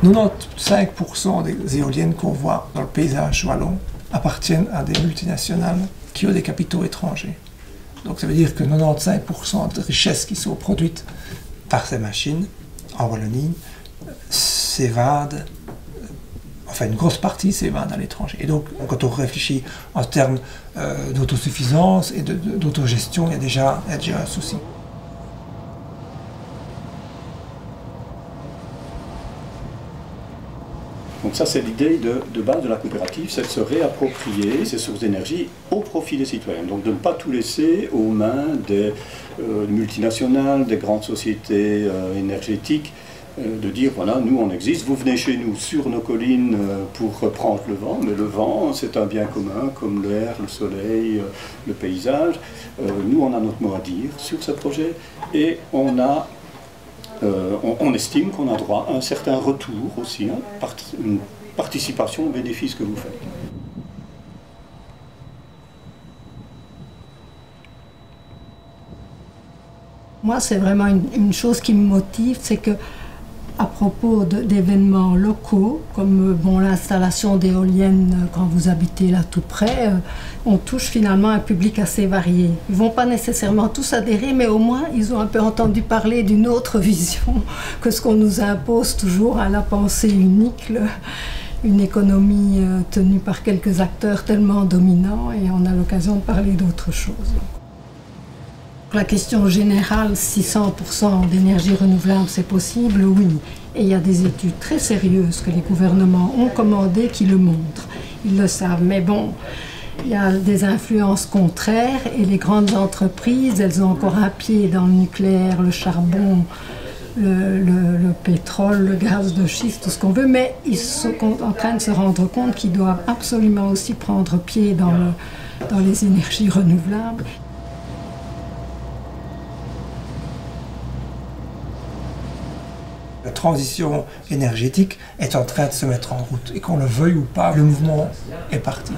95% des éoliennes qu'on voit dans le paysage wallon appartiennent à des multinationales qui ont des capitaux étrangers. Donc ça veut dire que 95% de richesses qui sont produites par ces machines en Wallonie s'évadent, enfin une grosse partie s'évade à l'étranger. Et donc quand on réfléchit en termes d'autosuffisance et d'autogestion, il y a déjà un souci. Donc ça, c'est l'idée de base de la coopérative, c'est de se réapproprier ces sources d'énergie au profit des citoyens. Donc de ne pas tout laisser aux mains des multinationales, des grandes sociétés énergétiques, de dire, voilà, nous on existe, vous venez chez nous sur nos collines pour prendre le vent, mais le vent, c'est un bien commun, comme l'air, le soleil, le paysage. Nous, on a notre mot à dire sur ce projet, et on estime qu'on a droit à un certain retour aussi, hein, une participation aux bénéfices que vous faites. Moi, c'est vraiment une chose qui me motive, c'est que à propos d'événements locaux, comme l'installation d'éoliennes quand vous habitez là tout près, on touche finalement un public assez varié. Ils ne vont pas nécessairement tous adhérer, mais au moins ils ont un peu entendu parler d'une autre vision que ce qu'on nous impose toujours à la pensée unique, une économie tenue par quelques acteurs tellement dominants, et on a l'occasion de parler d'autre chose. La question générale, si 100% d'énergie renouvelable c'est possible, oui. Et il y a des études très sérieuses que les gouvernements ont commandées qui le montrent. Ils le savent. Mais bon, il y a des influences contraires, et les grandes entreprises, elles ont encore un pied dans le nucléaire, le charbon, le pétrole, le gaz de schiste, tout ce qu'on veut, mais ils sont en train de se rendre compte qu'ils doivent absolument aussi prendre pied dans les énergies renouvelables. La transition énergétique est en train de se mettre en route, et qu'on le veuille ou pas, le mouvement est parti.